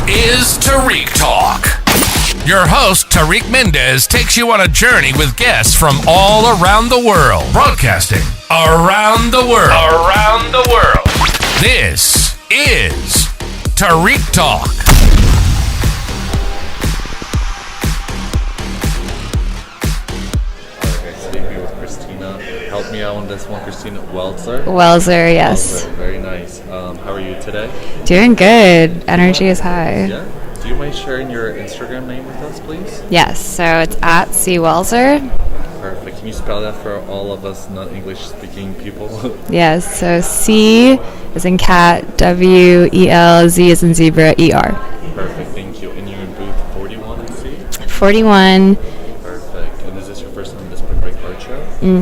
is Tarik Talk. Your host, Tarik Mendes, takes you on a journey with guests from all around the world. Broadcasting around the world. Around the world. This is Tarik Talk. Help me out on this one, Christina. Welzer, yes. Welzer, very nice. How are you today? Doing good. Energy is high. Yeah. Do you mind sharing your Instagram name with us, please? Yes. So it's at @CWelzer. Perfect. Can you spell that for all of us non-English-speaking people? Yes. So C as in cat, W-E-L, Z as in zebra, E-R. Perfect. Thank you. And you're in booth 41, I see. 41.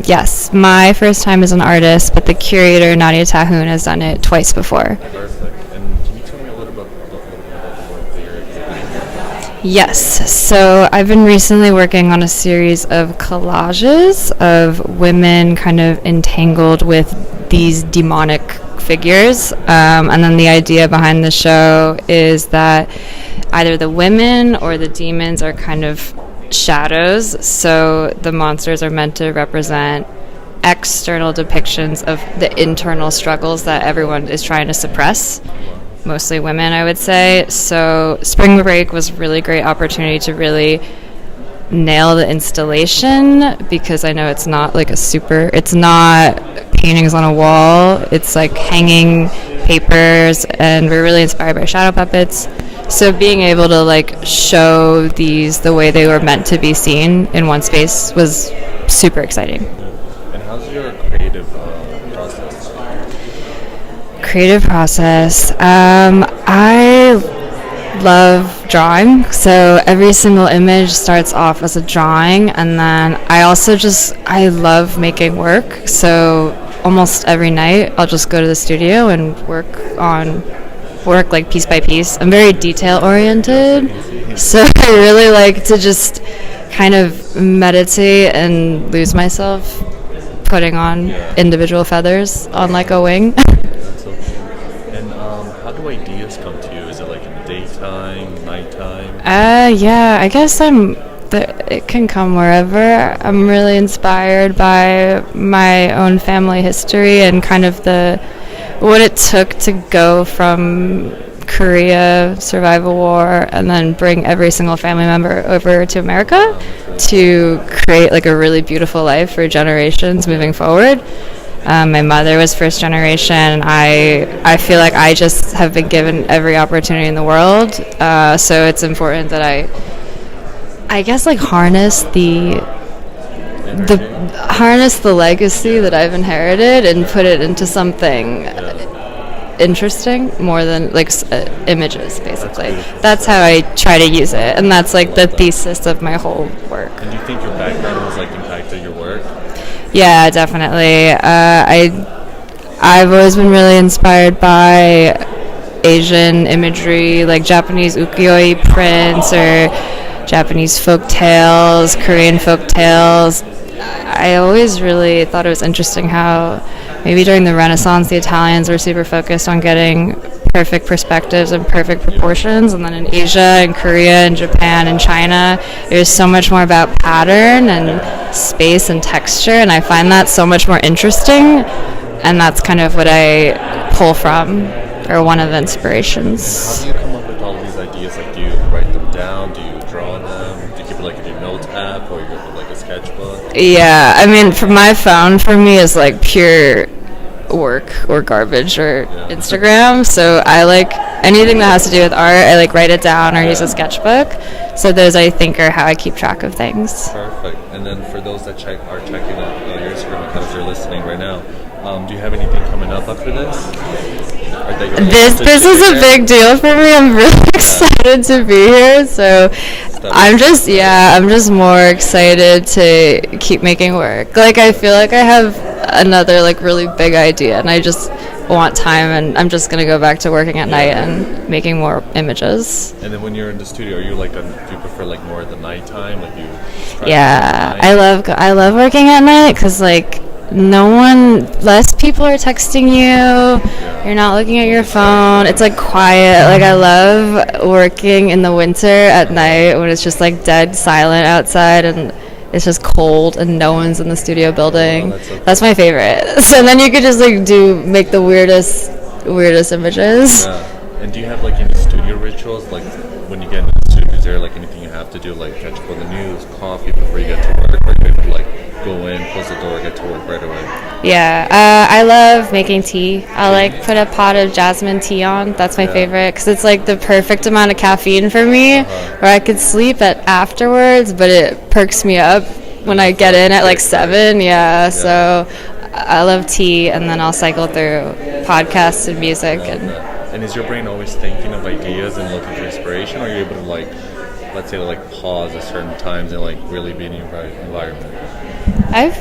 Yes, my first time as an artist, but the curator, Nadia Tahoun, has done it twice before. Perfect. And can you tell me a little bit about the work that you're doing? Yes, so I've been recently working on a series of collages of women kind of entangled with these demonic figures. And then the idea behind the show is that either the women or the demons are kind of shadows, so the monsters are meant to represent external depictions of the internal struggles that everyone is trying to suppress, mostly women, I would say. So spring break was a really great opportunity to really nail the installation, because I know it's not like it's not paintings on a wall, it's like hanging papers, and we're really inspired by shadow puppets. So being able to like show these the way they were meant to be seen in one space was super exciting. And how's your creative process? Creative process. I love drawing, so every single image starts off as a drawing, and then I love making work. So almost every night I'll just go to the studio and work like piece by piece. I'm very detail oriented, so I really like to just kind of meditate and lose myself putting on individual feathers on like a wing. That's so cool. And how do ideas come to you? Is it like in the daytime, nighttime? Yeah, I guess it can come wherever. I'm really inspired by my own family history and kind of what it took to go from Korea, survive a war, and then bring every single family member over to America to create like a really beautiful life for generations moving forward. My mother was first generation. I feel like I just have been given every opportunity in the world. So it's important that I guess like harness the legacy that I've inherited and put it into something interesting more than like images, basically. That's how I try to use it, and that's like the thesis of my whole work. And do you think your background has like impacted your work? Yeah, definitely. I've always been really inspired by Asian imagery, like Japanese ukiyo-e prints or Japanese folk tales, Korean folk tales. I always really thought it was interesting how maybe during the Renaissance the Italians were super focused on getting perfect perspectives and perfect proportions, and then in Asia and Korea and Japan and China it was so much more about pattern and space and texture, and I find that so much more interesting, and that's kind of what I pull from, or one of the inspirations. How do you come up with all these ideas? Like, do you write them down? Do you draw them? Do you keep it like in your notes app or your like a sketchbook? Yeah, I mean, for my phone, for me, is like pure work or garbage or Instagram. So I like anything that has to do with art. I like write it down or use a sketchbook. So those, I think, are how I keep track of things. Perfect. And then for those that are checking out your Instagram accounts, you're listening right now. Do you have anything coming up after this? This is a big deal for me. I'm really excited to be here. So I'm just more excited to keep making work. Like, I feel like I have another like really big idea, and I just want time, and I'm just gonna go back to working at night and making more images. And then when you're in the studio, are you like do you prefer like more at the nighttime? Like you? Yeah, I love working at night because like less people are texting you. You're not looking at your phone. It's like quiet. Like I love working in the winter at night when it's just like dead silent outside and it's just cold and no one's in the studio building. That's my favorite. So then you could just like make the weirdest images. Yeah. And do you have like any studio rituals? Like when you get into the studio, is there like anything you have to do, like catch up on the news, coffee before you get to work, or you maybe like go in, close the door, get to work right away? Yeah, I love making tea. I'll like put a pot of jasmine tea on. That's my favorite because it's like the perfect amount of caffeine for me, where I could sleep afterwards, but it perks me up when I get in at like 7. Yeah, so I love tea, and then I'll cycle through podcasts and music. And is your brain always thinking of ideas and looking for inspiration, or are you able to like, let's say, like pause at certain times and like really be in your environment? I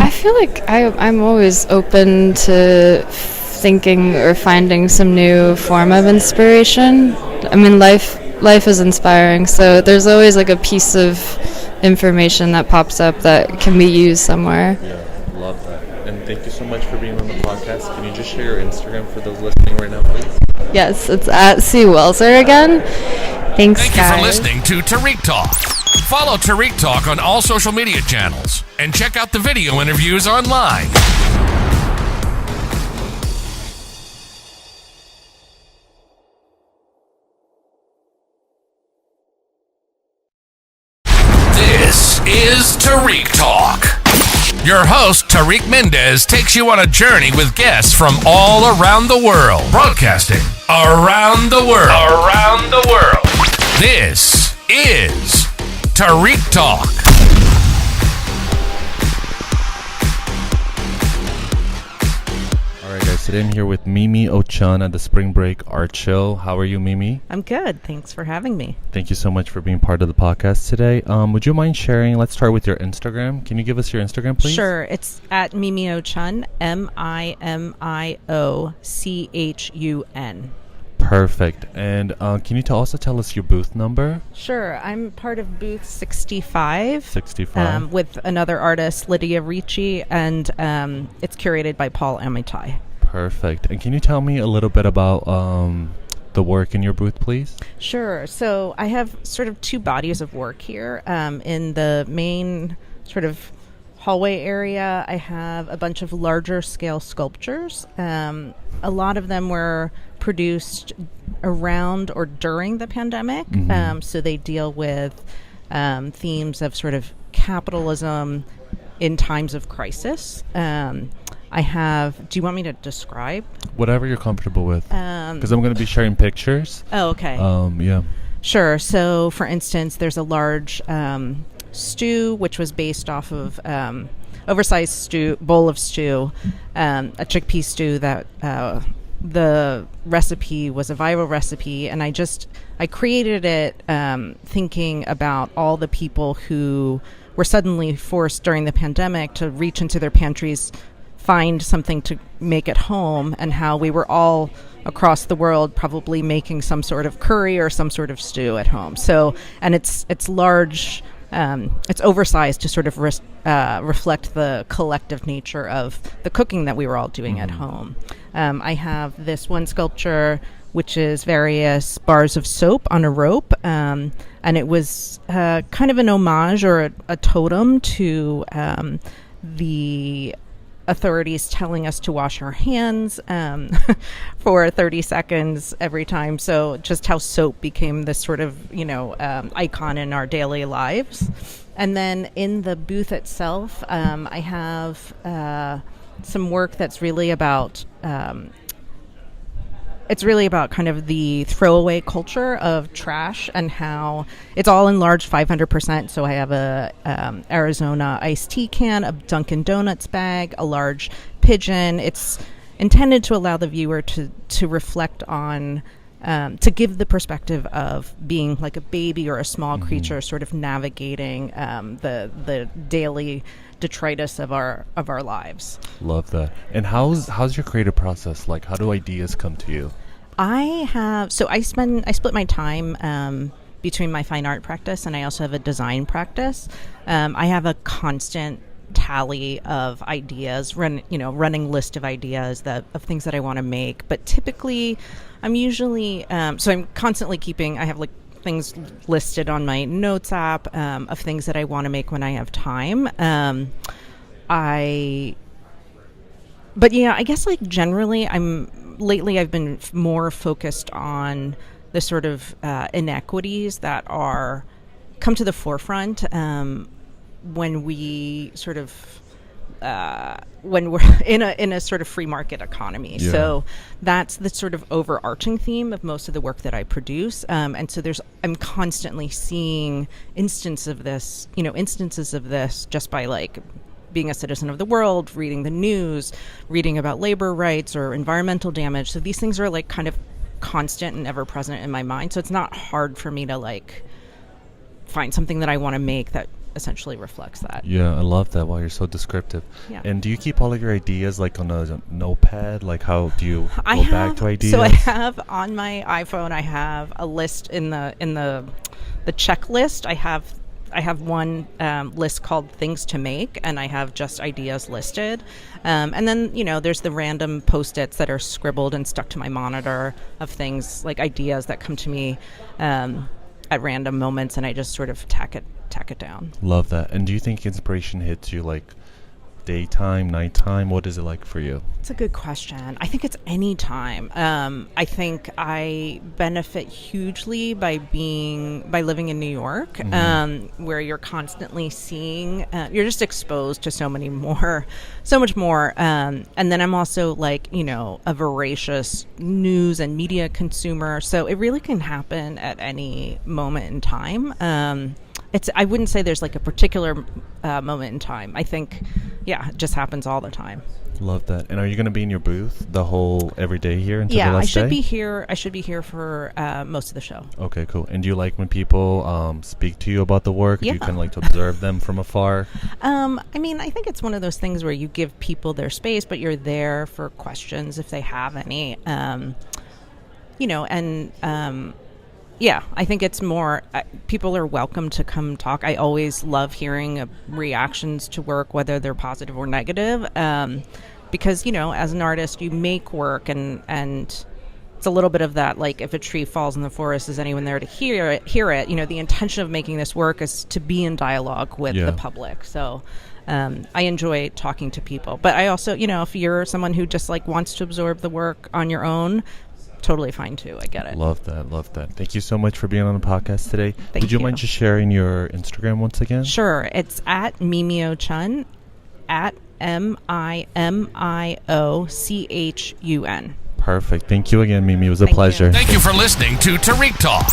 feel like I'm always open to thinking or finding some new form of inspiration. I mean, life is inspiring, so there's always like a piece of information that pops up that can be used somewhere. Yeah, love that. And thank you so much for being on the podcast. Can you just share your Instagram for those listening right now, please? Yes, it's at C. Welser again. Thanks, Thank guys. you for listening to Tarik Talk. Follow Tarik Talk on all social media channels and check out the video interviews online. This is Tarik Talk. Your host, Tarik Mendes, takes you on a journey with guests from all around the world. Broadcasting around the world. Around the world. This is Tarik Talk. Alright guys, today I'm here with Mimi Ochan at the Spring Break Art Show. How are you, Mimi? I'm good. Thanks for having me. Thank you so much for being part of the podcast today. Would you mind sharing, let's start with your Instagram. Can you give us your Instagram, please? Sure. It's at Mimi Ochun, MIMIOCHUN. Perfect. And can you also tell us your booth number? Sure. I'm part of booth 65. 65. With another artist, Lydia Ricci, and it's curated by Paul Amitai. Perfect. And can you tell me a little bit about the work in your booth, please? Sure. So I have sort of two bodies of work here. In the main sort of hallway area, I have a bunch of larger scale sculptures. A lot of them were produced around or during the pandemic. So they deal with themes of sort of capitalism in times of crisis. I have, do you want me to describe? Whatever you're comfortable with. Because I'm going to be sharing pictures. Oh, okay. Yeah. Sure. So, for instance, there's a large stew, which was based off of oversized bowl of stew, a chickpea stew that the recipe was a viral recipe. And I created it thinking about all the people who were suddenly forced during the pandemic to reach into their pantries, find something to make at home, and how we were all across the world probably making some sort of curry or some sort of stew at home. So, and it's large, it's oversized to sort of reflect the collective nature of the cooking that we were all doing at home. I have this one sculpture, which is various bars of soap on a rope, and it was kind of an homage or a totem to the authorities telling us to wash our hands for 30 seconds every time. So just how soap became this sort of, icon in our daily lives. And then in the booth itself, I have some work that's really about kind of the throwaway culture of trash and how it's all enlarged 500%. So I have a Arizona iced tea can, a Dunkin' Donuts bag, a large pigeon. It's intended to allow the viewer to reflect on, to give the perspective of being like a baby or a small creature sort of navigating the daily detritus of our lives. Love that. And how's your creative process like? How do ideas come to you? I split my time between my fine art practice and I also have a design practice. I have a constant tally of ideas, running list of ideas of things that I want to make. But typically, I'm usually so I'm constantly I have like things listed on my notes app of things that I want to make when I have time. But yeah, I guess like generally I've been more focused on the sort of inequities that come to the forefront when we sort of when we're in a sort of free market economy. Yeah. So that's the sort of overarching theme of most of the work that I produce. And so I'm constantly seeing instances of this just by like being a citizen of the world, reading the news, reading about labor rights or environmental damage. So these things are like kind of constant and ever present in my mind. So it's not hard for me to like find something that I want to make that essentially reflects that. Yeah, I love that. Wow, you're so descriptive. Yeah. And do you keep all of your ideas like on a notepad? Like how do you go back to ideas? So I have on my iPhone, I have a list in the checklist. I have one list called things to make, and I have just ideas listed. And then, there's the random Post-its that are scribbled and stuck to my monitor of things like ideas that come to me at random moments, and I just sort of tack it down. Love that. And do you think inspiration hits you like daytime, nighttime? What is it like for you? It's a good question. I think it's any time. I think I benefit hugely by living in New York, where you're constantly seeing, you're just exposed to so much more. And then I'm also like, a voracious news and media consumer. So it really can happen at any moment in time. I wouldn't say there's like a particular moment in time. I think, it just happens all the time. Love that. And are you going to be in your booth every day here until the last day? Yeah, I should be here for most of the show. Okay, cool. And do you like when people speak to you about the work? Yeah. Do you kind of like to observe them from afar? I think it's one of those things where you give people their space, but you're there for questions if they have any. I think it's more, people are welcome to come talk. I always love hearing reactions to work, whether they're positive or negative, because, as an artist, you make work and it's a little bit of that, like if a tree falls in the forest, is anyone there to hear it? The intention of making this work is to be in dialogue with the public. So I enjoy talking to people. But I also, if you're someone who just like wants to absorb the work on your own, totally fine too. I get it. Love that. Thank you so much for being on the podcast today. Did you mind just sharing your Instagram once again? Sure. It's at Mimio Chun, at MIMIOCHUN. Perfect. Thank you again, Mimi. It was a pleasure. Thank you for listening to Tarik Talk.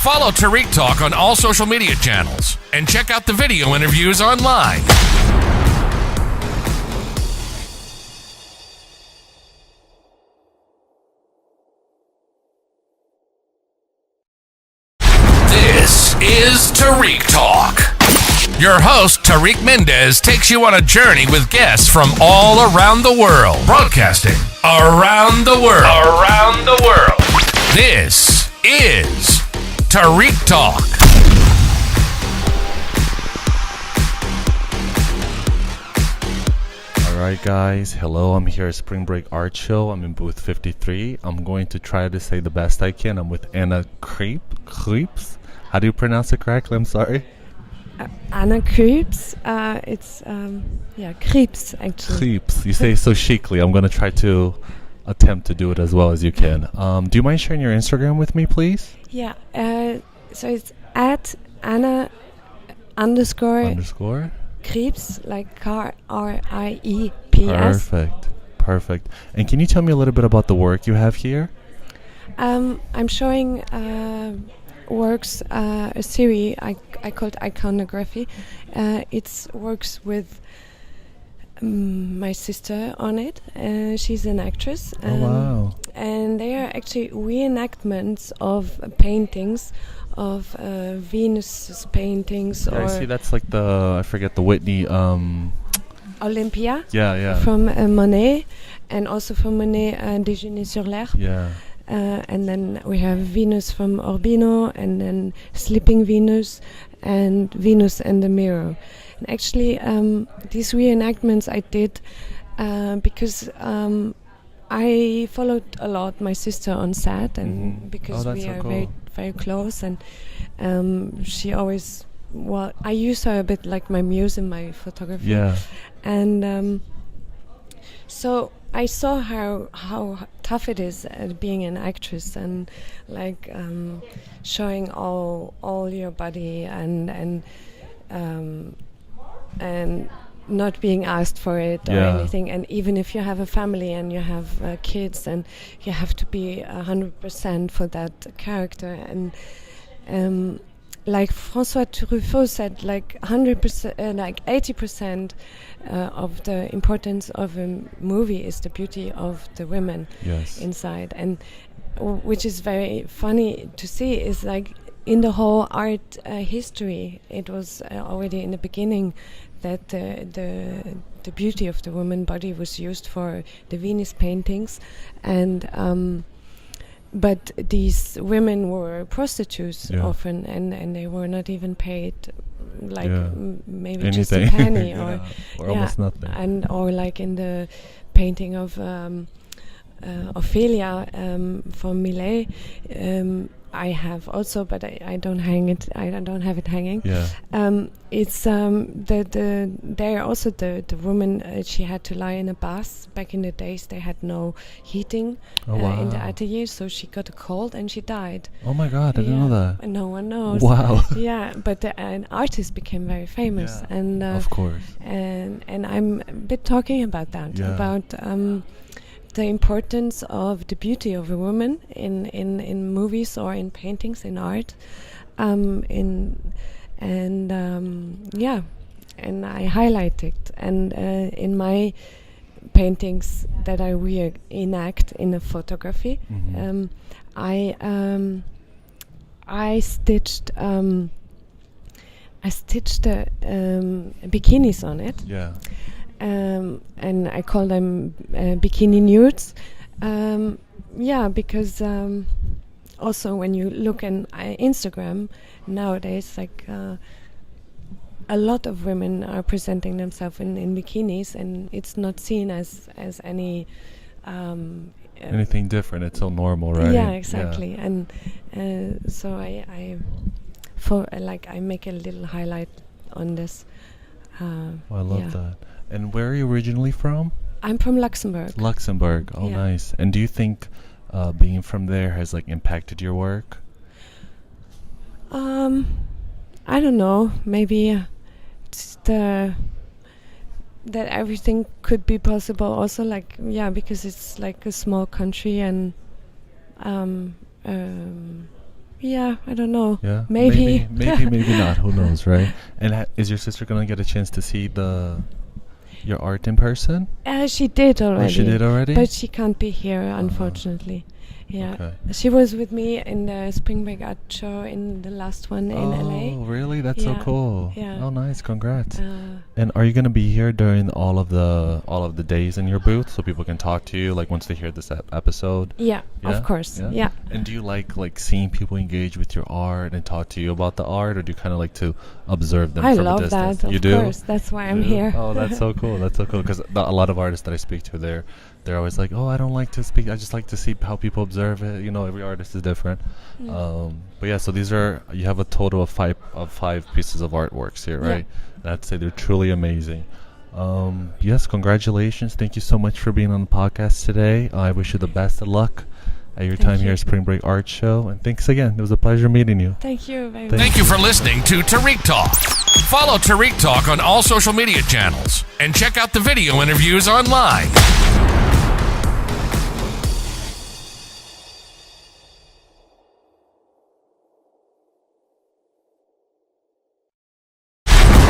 Follow Tarik Talk on all social media channels and check out the video interviews online. This is Tarik Talk. Your host, Tarik Mendes, takes you on a journey with guests from all around the world. Broadcasting around the world. Around the world. This is Tarik Talk. Alright guys, hello, I'm here at Spring Break Art Show. I'm in booth 53. I'm going to try to say the best I can. I'm with Anna Creeps. How do you pronounce it correctly? I'm sorry. Anna Creeps. It's Creeps actually. Creeps. You say it so chicly. I'm going to try to attempt to do it as well as you can. Do you mind sharing your Instagram with me, please? Yeah. So it's at Anna _ Creeps, like KRIEPS. Perfect. And can you tell me a little bit about the work you have here? I'm showing works, a series I called Iconography. It's works with my sister on it. She's an actress. Oh, wow. And they are actually reenactments of paintings, of Venus paintings. Yeah, I see that's like I forget the Whitney. Olympia. Yeah. From Monet, and also from Monet, Déjeuner sur l'Air. Yeah. and then we have Venus from Urbino, and then Sleeping Venus, and Venus and the Mirror. And actually, these reenactments I did because I followed a lot my sister on set, and because we are very, very close, and she always, well, I use her a bit like my muse in my photography. Yeah. And so I saw how tough it is being an actress, and like showing all your body, and not being asked for it or anything. And even if you have a family and you have kids, and you have to be 100% for that character. And like François Truffaut said, like 100%, like 80% of the importance of a movie is the beauty of the women inside. And which is very funny to see is like in the whole art history, it was already in the beginning that the beauty of the woman body was used for the Venus paintings, and but these women were prostitutes often, and they were not even paid like maybe anything. just a penny or almost nothing. And or like in the painting of Ophelia from Millet, I have also, but I don't hang it. I don't have it hanging. Yeah. It's there also the woman. She had to lie in a bath. Back in the days, they had no heating in the atelier, so she got a cold and she died. Oh my God! I didn't know that. No one knows. Wow. Yeah, but an artist became very famous, and of course. And I'm a bit talking about that about. The importance of the beauty of a woman in movies or in paintings, in art, and I highlight it. And in my paintings that I reenact in a photography, I stitched bikinis on it. Yeah. And I call them bikini nudes. Because also when you look on Instagram nowadays, like a lot of women are presenting themselves in bikinis, and it's not seen as any anything different. It's so normal, right? Yeah, exactly. Yeah. And so I make a little highlight on this. I love that. And where are you originally from? I'm from Luxembourg. Luxembourg. Oh, nice. And do you think being from there has like impacted your work? I don't know. Maybe that everything could be possible. Also, like because it's like a small country, and I don't know. Yeah. Maybe not. Who knows, right? And is your sister gonna get a chance to see your art in person? She did already. Oh, she did already? But she can't be here, unfortunately. Yeah. Okay. She was with me in the Spring Break Art Show in the last one in LA. Oh, really? That's so cool. Yeah. Oh, nice. Congrats. And are you going to be here during all of the days in your booth so people can talk to you like once they hear this episode? Yeah, of course. Yeah. And do you like seeing people engage with your art and talk to you about the art, or do you kind of like to observe them from a distance? I love that. Of course. That's why I'm here. Oh, that's so cool. That's so cool, because a lot of artists that I speak to, they're always like, oh, I don't like to speak. I just like to see how people observe it. You know, every artist is different. But yeah, so you have a total of five pieces of artworks here, right? Yeah. I'd say they're truly amazing. Yes, congratulations. Thank you so much for being on the podcast today. I wish you the best of luck at your time here at Spring Break Art Show. And thanks again. It was a pleasure meeting you. Thank you very much. Thank you for listening to Tarik Talk. Follow Tarik Talk on all social media channels and check out the video interviews online.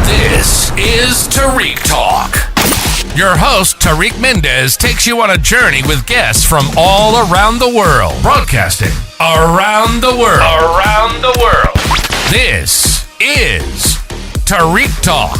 This is Tarik Talk. Your host, Tarik Mendes, takes you on a journey with guests from all around the world. Broadcasting around the world. Around the world. This is Tarik Talk.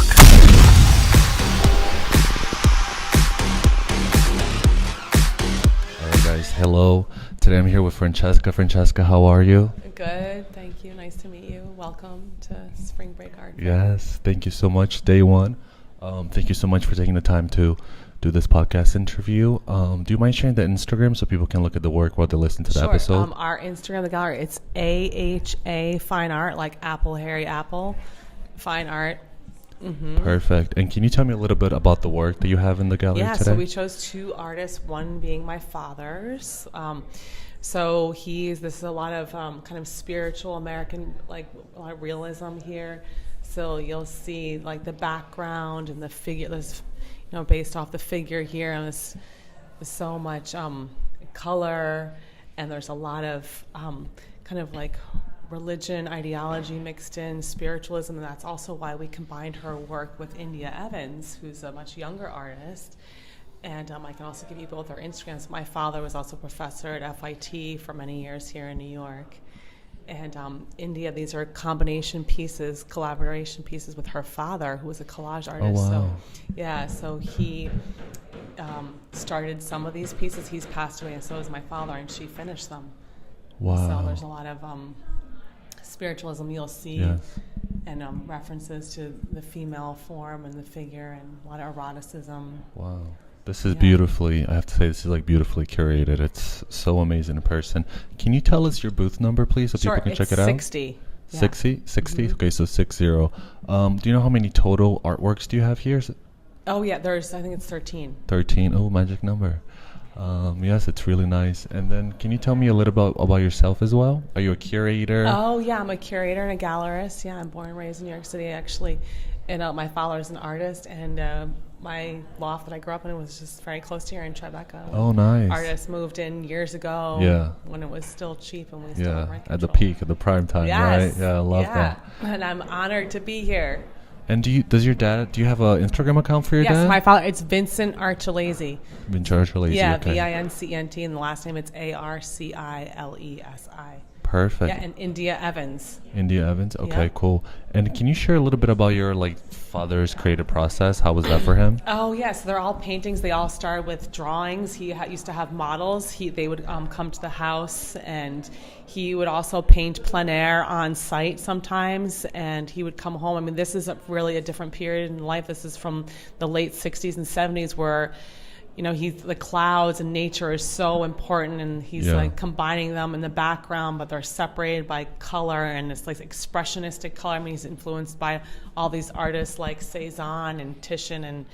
All right, guys. Hello. Today I'm here with Francesca. Francesca, how are you? Good, thank you. Nice to meet you. Welcome to Spring Break Art Fair. Yes, thank you so much. Day one. Thank you so much for taking the time to do this podcast interview. Do you mind sharing the Instagram so people can look at the work while they listen to the episode? Our Instagram, the gallery, it's AHA Fine Art, like Apple, Harry Apple, Fine Art. Mm-hmm. Perfect. And can you tell me a little bit about the work that you have in the gallery today? So we chose two artists, one being my father's. So this is a lot of kind of spiritual American, like a lot of realism here. So you'll see like the background and the figure, based off the figure here, and there's so much color, and there's a lot of kind of like religion, ideology mixed in, spiritualism, and that's also why we combined her work with India Evans, who's a much younger artist. And I can also give you both our Instagrams. My father was also a professor at FIT for many years here in New York. And India, these are combination pieces, collaboration pieces with her father, who was a collage artist. Oh, wow. So he started some of these pieces. He's passed away, and so is my father, and she finished them. Wow. So there's a lot of spiritualism you'll see, yes, and references to the female form and the figure, and a lot of eroticism. Wow. This is beautifully, I have to say, this is like beautifully curated. It's so amazing in person. Can you tell us your booth number, please, so people can check it out? 60. 60? 60? Mm-hmm. Okay, so 60. Do you know how many total artworks do you have here? Oh, yeah, I think it's 13. 13. Oh, magic number. Yes, it's really nice. And then can you tell me a little about yourself as well? Are you a curator? Oh, yeah, I'm a curator and a gallerist. Yeah, I'm born and raised in New York City, actually. And my father's an artist, and my loft that I grew up in was just very close to here in Tribeca. Oh, nice. Artists moved in years ago. Yeah. When it was still cheap and we still had rent at the control. peak, at the prime time, Yes. right? Yeah, I love that. And I'm honored to be here. And do you have an Instagram account for your dad? Yes, my father, it's Vincent Archilesi. Vincent Archilesi, Yeah, okay. Vincent, and the last name it's Arcilesi. Perfect. Yeah, and India Evans. India Evans, okay, Yeah. cool. And can you share a little bit about your father's creative process? How was that for him? Oh yes, they're all paintings. They all started with drawings. He used to have models. They would come to the house, and he would also paint plein air on site sometimes. And he would come home. I mean, this is really a different period in life. This is from the late '60s and '70s, where the clouds and nature is so important, and he's like combining them in the background, but they're separated by color, and it's like expressionistic color. I mean, he's influenced by all these artists like Cezanne and Titian and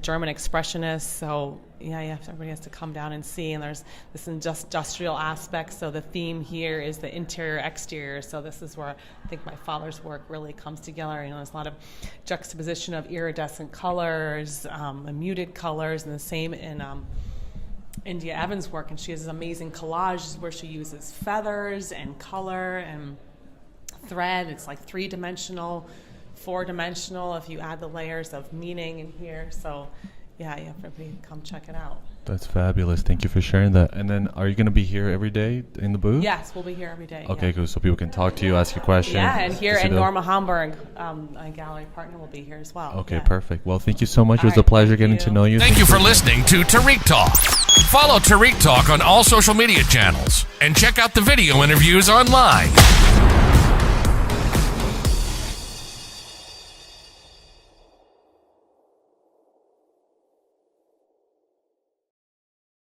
German expressionists. So everybody has to come down and see. And there's this industrial aspect. So the theme here is the interior exterior. So this is where I think my father's work really comes together. There's a lot of juxtaposition of iridescent colors, and muted colors, and the same in India Evans' work. And she has amazing collages where she uses feathers and color and thread. It's like 3-dimensional, 4-dimensional if you add the layers of meaning in here. So everybody come check it out. That's fabulous. Thank you for sharing that. And then are you going to be here every day in the booth? Yes, we'll be here every day. Okay, cool. So people can talk to you, ask you questions. Yeah, and here and Norma Hamburg, a gallery partner, will be here as well. Okay, perfect. Well, thank you so much. It was All a pleasure right, getting to know you. Thank you for listening to Tarik Talk. Follow Tarik Talk on all social media channels and check out the video interviews online.